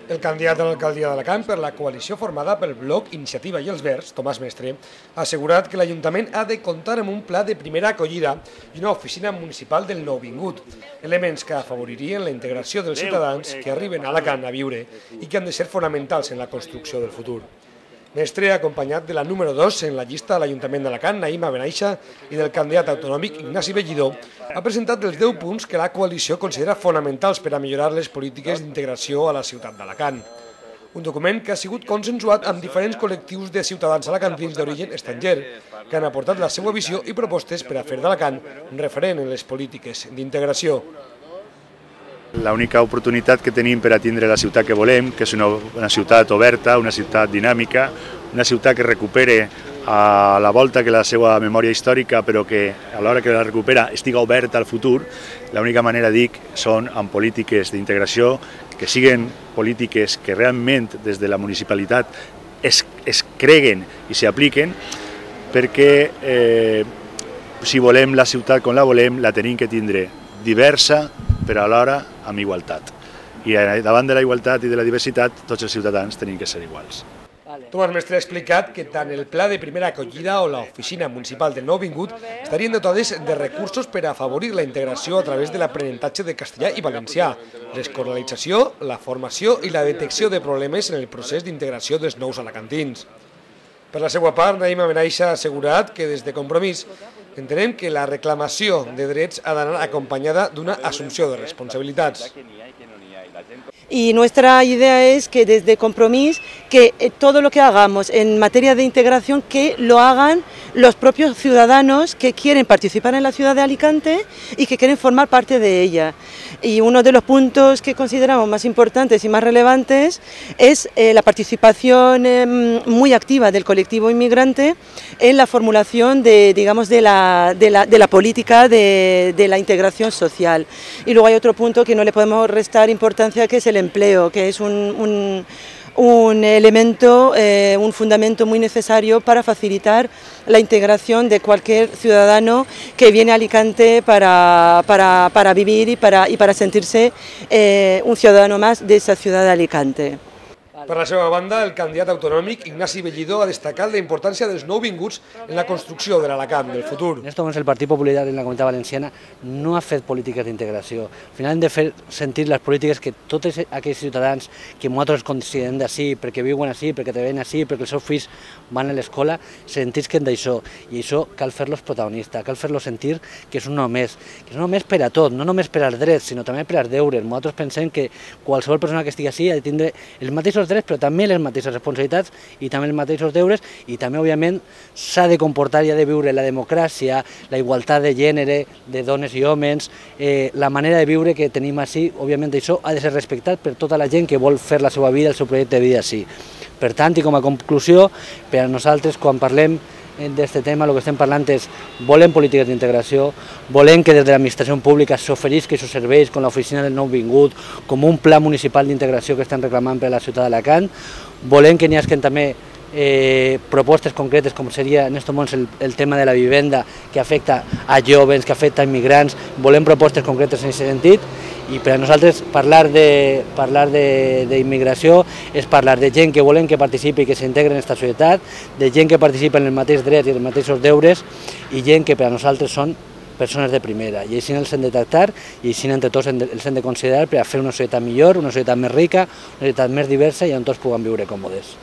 El candidat a l'alcaldia d'Alacant per la coalició formada pel Bloc, Iniciativa i els Verds, Tomàs Mestre, ha assegurat que l'Ajuntament ha de comptar amb un pla de primera acollida i una oficina municipal del nouvingut, elements que afavoririen la integració dels ciutadans que arriben a Alacant a viure i que han de ser fonamentals en la construcció del futur. Mestre, acompanyat de la número 2 en la llista de l'Ajuntament d'Alacant, Naïma Benaixa, i del candidat autonòmic Ignasi Bellidó, ha presentat els 10 punts que la coalició considera fonamentals per a millorar les polítiques d'integració a la ciutat d'Alacant. Un document que ha sigut consensuat amb diferents col·lectius de ciutadans alacantins d'origen estranger, que han aportat la seva visió i propostes per a fer d'Alacant un referent en les polítiques d'integració. L'única oportunitat que tenim per a tindre la ciutat que volem, que és una ciutat oberta, una ciutat dinàmica, una ciutat que recupere a la volta que la seva memòria històrica, però que a l'hora que la recupera estigui oberta al futur, l'única manera, dic, són amb polítiques d'integració, que siguin polítiques que realment des de la municipalitat es creguen i s'apliquen, perquè si volem la ciutat com la volem, la tenim que tindre diversa, però alhora amb igualtat. I davant de la igualtat i de la diversitat, tots els ciutadans tenim que ser iguals. Tomàs Mestre ha explicat que tant el pla de primera acollida o l'oficina municipal del nouvingut estarien dotades de recursos per a afavorir la integració a través de l'aprenentatge de castellà i valencià, l'escolarització, la formació i la detecció de problemes en el procés d'integració dels nous alacantins. Per la seva part, Naïma Benaixa ha assegurat que des de Compromís entenem que la reclamació de drets ha d'anar acompanyada d'una assumpció de responsabilitats. Y nuestra idea es que desde Compromís, que todo lo que hagamos en materia de integración, que lo hagan los propios ciudadanos que quieren participar en la ciudad de Alicante y que quieren formar parte de ella. Y uno de los puntos que consideramos más importantes y más relevantes es la participación muy activa del colectivo inmigrante en la formulación de la política de la integración social. Y luego hay otro punto que no le podemos restar importancia, que es el empleo, que es un elemento, un fundamento muy necesario para facilitar la integración de cualquier ciudadano que viene a Alicante para vivir y para sentirse un ciudadano más de esa ciudad de Alicante. Per la seva banda, el candidat autonòmic Ignasi Bellidó ha destacat la importància dels nouvinguts en la construcció de l'Alacant del futur. En estos momentos el Partit Popular en la Comunitat Valenciana no ha fet polítiques d'integració. Al final hem de fer sentir les polítiques que tots aquells ciutadans que nosaltres considerem d'ací, perquè viuen ací, perquè treballen ací, perquè els seus fills van a l'escola, sentisquen d'això. I això cal fer-los protagonistes, cal fer-los sentir que és un només per a tot, no només per als drets, sinó també per als deures. Nosaltres pensem que qualsevol persona que estigui ací ha de tindre els mateixos drets, però també les mateixes responsabilitats i també els mateixos deures, i també, òbviament, s'ha de comportar i ha de viure la democràcia, la igualtat de gènere, de dones i homes, la manera de viure que tenim ací, òbviament això ha de ser respectat per tota la gent que vol fer la seva vida, el seu projecte de vida ací. Per tant, i com a conclusió, per a nosaltres, quan parlem d'aquest tema, el que estem parlant és volem polítiques d'integració, volem que des de l'administració pública s'oferisqui aquests serveis com l'oficina del nouvingut, com un pla municipal d'integració que estan reclamant per a la ciutat d'Alacant, volem que n'hi hagi també propostes concretes com seria en aquests moments el tema de la vivenda que afecta a joves, que afecta a immigrants, volem propostes concretes en aquest sentit. I per a nosaltres parlar d'immigració és parlar de gent que volem que participi i que s'integri en aquesta societat, de gent que participa en els mateixos drets i els mateixos deures i gent que per a nosaltres són persones de primera. I així els hem de tractar i així entre tots els hem de considerar per a fer una societat millor, una societat més rica, una societat més diversa i on tots puguem viure còmodes.